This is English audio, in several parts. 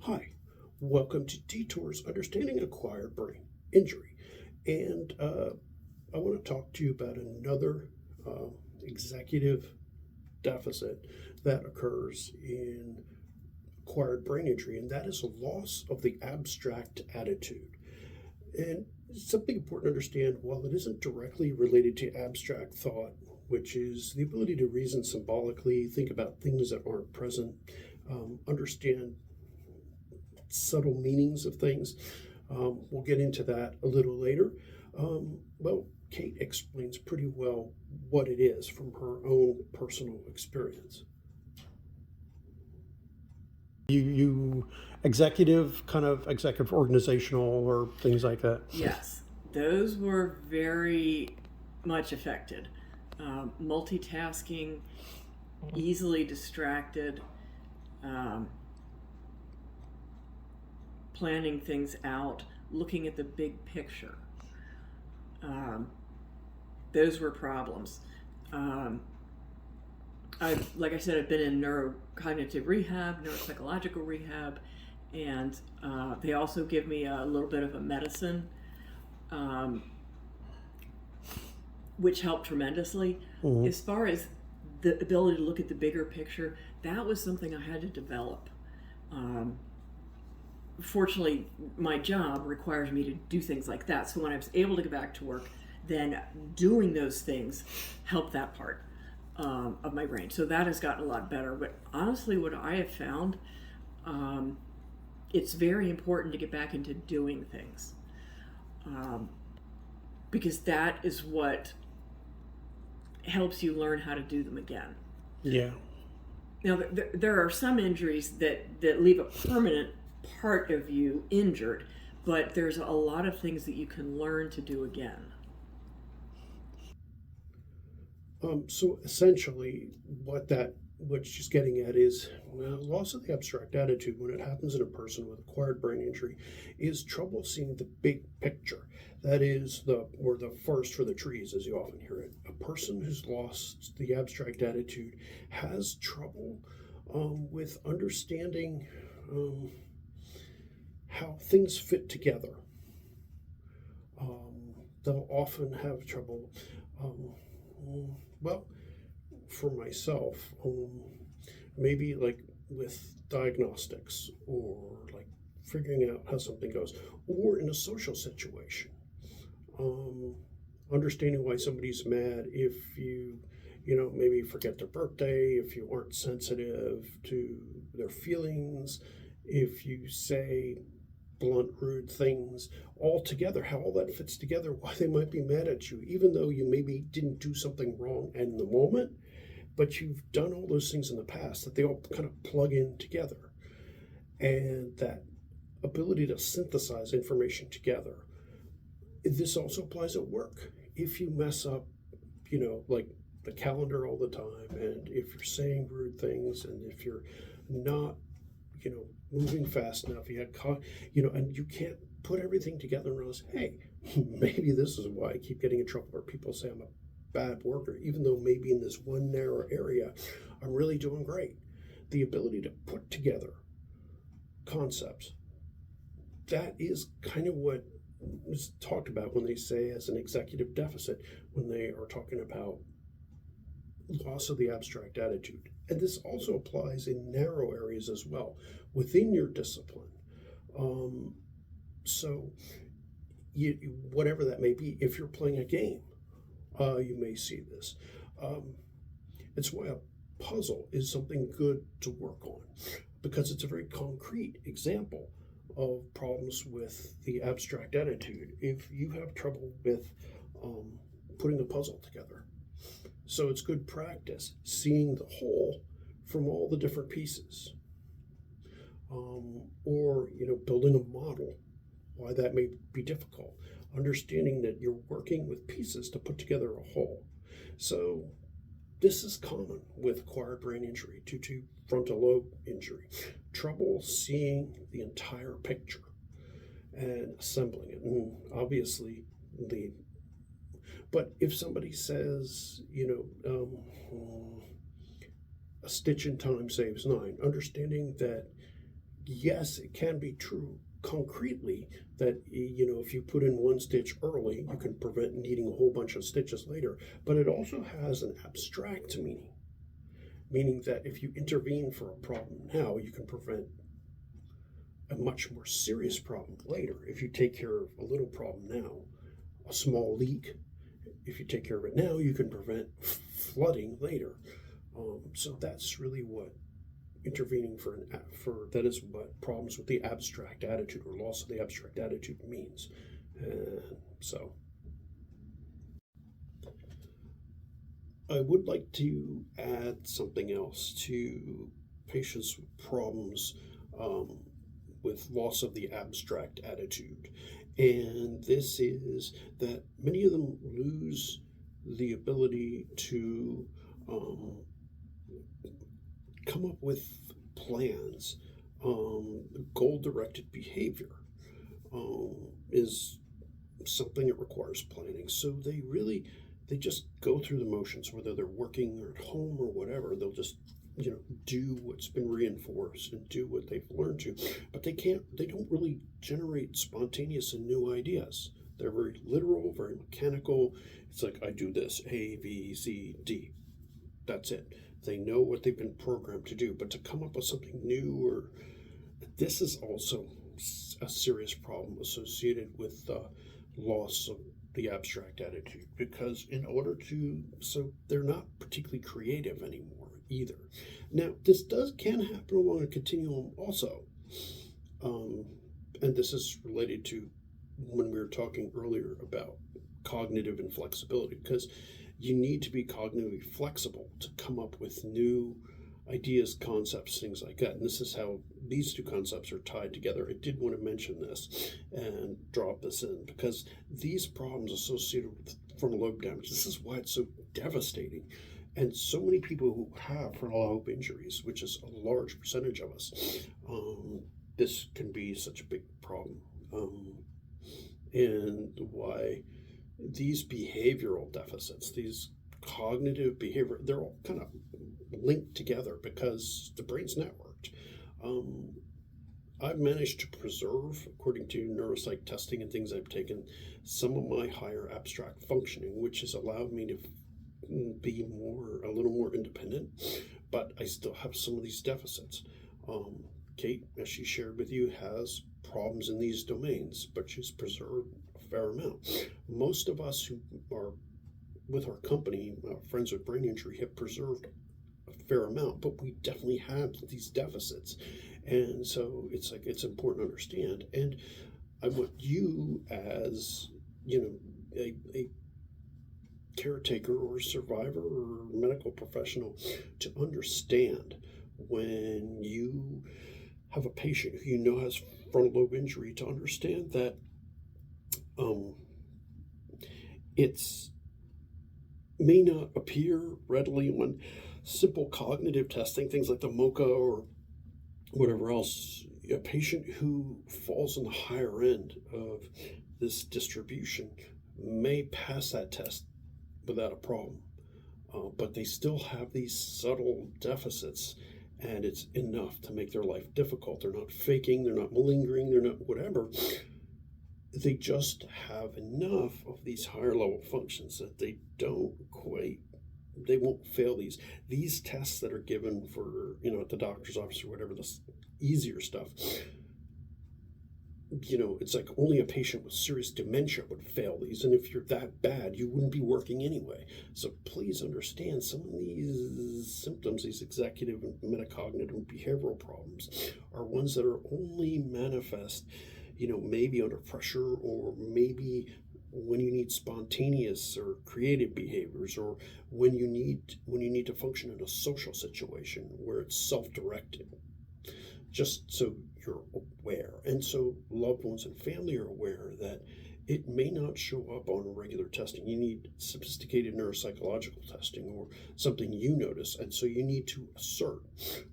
Hi, welcome to Detours Understanding Acquired Brain Injury. And I want to talk to you about another executive deficit that occurs in acquired brain injury, and that is a loss of the abstract attitude. And it's something important to understand. While it isn't directly related to abstract thought, which is the ability to reason symbolically, think about things that aren't present, understand subtle meanings of things. We'll get into that a little later. Well, Kate explains pretty well what it is from her own personal experience. You executive, kind of executive organizational or things like that? Yes, those were very much affected. Multitasking, easily distracted, planning things out, looking at the big picture. Those were problems. Like I said, I've been in neurocognitive rehab, neuropsychological rehab, and they also give me a little bit of a medicine, which helped tremendously. Mm-hmm. As far as the ability to look at the bigger picture, that was something I had to develop. Fortunately, my job requires me to do things like that. So when I was able to get back to work, then doing those things helped that part of my brain. So that has gotten a lot better. But honestly, what I have found, it's very important to get back into doing things, because that is what helps you learn how to do them again. Yeah. Now, there are some injuries that leave a permanent part of you injured, but there's a lot of things that you can learn to do again. So essentially, what she's getting at is, well, loss of the abstract attitude when it happens in a person with acquired brain injury is trouble seeing the big picture. That is the forest for the trees, as you often hear it. A person who's lost the abstract attitude has trouble with understanding how things fit together. They'll often have trouble. Well, for myself, maybe like with diagnostics or like figuring out how something goes, or in a social situation, understanding why somebody's mad if you maybe forget their birthday, if you aren't sensitive to their feelings, if you say blunt, rude things, all together, how all that fits together, why they might be mad at you, even though you maybe didn't do something wrong in the moment, but you've done all those things in the past, that they all kind of plug in together. And that ability to synthesize information together. This also applies at work. If you mess up, like the calendar all the time, and if you're saying rude things, and if you're not moving fast enough, and you can't put everything together and realize, hey, maybe this is why I keep getting in trouble, where people say I'm a bad worker, even though maybe in this one narrow area I'm really doing great. The ability to put together concepts, that is kind of what is talked about when they say as an executive deficit, when they are talking about loss of the abstract attitude. And this also applies in narrow areas as well within your discipline. So whatever that may be, if you're playing a game, you may see this. It's why a puzzle is something good to work on, because it's a very concrete example of problems with the abstract attitude. If you have trouble with putting a puzzle together, so it's good practice seeing the whole from all the different pieces, or building a model, why that may be difficult, understanding that you're working with pieces to put together a whole. So this is common with acquired brain injury due to frontal lobe injury, trouble seeing the entire picture and assembling it. And obviously but if somebody says, a stitch in time saves nine, understanding that yes, it can be true concretely that, if you put in one stitch early, you can prevent needing a whole bunch of stitches later. But it also has an abstract meaning, meaning that if you intervene for a problem now, you can prevent a much more serious problem later. If you take care of a little problem now, a small leak, if you take care of it now, you can prevent flooding later. So that's really what intervening for that is what problems with the abstract attitude or loss of the abstract attitude means. So I would like to add something else to patients with problems um, with loss of the abstract attitude. And this is that many of them lose the ability to um, come up with plans. Goal directed behavior is something that requires planning. So they just go through the motions, whether they're working or at home or whatever. They'll just do what's been reinforced and do what they've learned to, but they don't really generate spontaneous and new ideas. They're very literal, very mechanical. It's like, I do this, A, B, C, D. That's it. They know what they've been programmed to do, but to come up with something new, or this is also a serious problem associated with the loss of the abstract attitude, because so they're not particularly creative anymore either. Now, this can happen along a continuum also, and this is related to when we were talking earlier about cognitive inflexibility, because you need to be cognitively flexible to come up with new ideas, concepts, things like that. And this is how these two concepts are tied together. I did want to mention this and drop this in, because these problems associated with frontal lobe damage, this is why it's so devastating. And so many people who have frontal lobe injuries, which is a large percentage of us, this can be such a big problem. And why these behavioral deficits, these cognitive behavior, they're all kind of linked together because the brain's networked. I've managed to preserve, according to neuropsych testing and things I've taken, some of my higher abstract functioning, which has allowed me to be a little more independent, but I still have some of these deficits. Kate, as she shared with you, has problems in these domains, but she's preserved a fair amount. Most of us who are with our company, Friends with Brain Injury, have preserved a fair amount, but we definitely have these deficits. And so it's important to understand. And I want you, as a caretaker or survivor or medical professional, to understand when you have a patient who has frontal lobe injury, to understand that it's may not appear readily on simple cognitive testing, things like the MoCA or whatever else. A patient who falls on the higher end of this distribution may pass that test without a problem, but they still have these subtle deficits, and it's enough to make their life difficult. They're not faking, they're not malingering, they're not whatever. They just have enough of these higher level functions that they won't fail these tests that are given for, at the doctor's office or whatever, this easier stuff. It's like only a patient with serious dementia would fail these, and if you're that bad, you wouldn't be working anyway. So please understand, some of these symptoms, these executive and metacognitive and behavioral problems, are ones that are only manifest, maybe under pressure, or maybe when you need spontaneous or creative behaviors, or when you need to function in a social situation where it's self-directed. Just so you're aware, and so loved ones and family are aware that it may not show up on regular testing. You need sophisticated neuropsychological testing or something you notice, and so you need to assert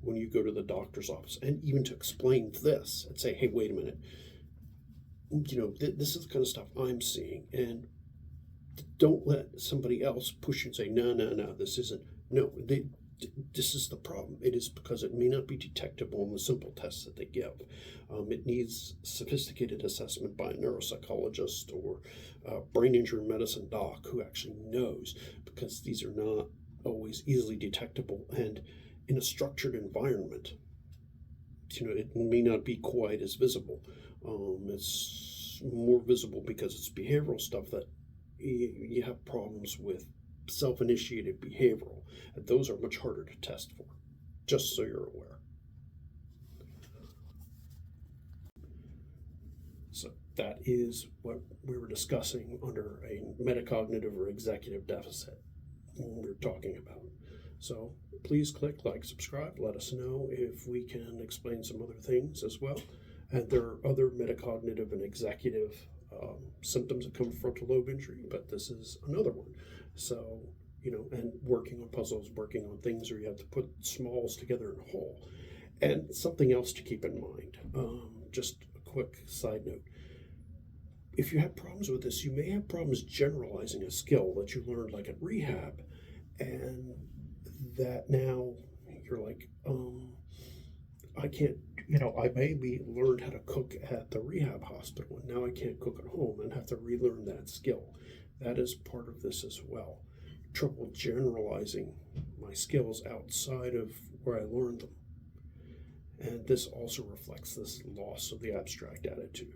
when you go to the doctor's office, and even to explain this and say, hey, wait a minute, this is the kind of stuff I'm seeing, and don't let somebody else push you and say, no, this isn't. No, This is the problem. It is because it may not be detectable in the simple tests that they give. It needs sophisticated assessment by a neuropsychologist or a brain injury medicine doc who actually knows, because these are not always easily detectable. And in a structured environment, it may not be quite as visible. It's more visible because it's behavioral stuff that you have problems with self-initiated behavioral, and those are much harder to test for, just so you're aware. So that is what we were discussing under a metacognitive or executive deficit when we were talking about. So please click like, subscribe, let us know if we can explain some other things as well. And there are other metacognitive and executive symptoms that come from frontal lobe injury, but this is another one. So, and working on puzzles, working on things where you have to put smalls together in a whole. And something else to keep in mind, just a quick side note. If you have problems with this, you may have problems generalizing a skill that you learned like at rehab, and that now you're like, I can't, I maybe learned how to cook at the rehab hospital, and now I can't cook at home and have to relearn that skill. That is part of this as well. Trouble generalizing my skills outside of where I learned them. And this also reflects this loss of the abstract attitude.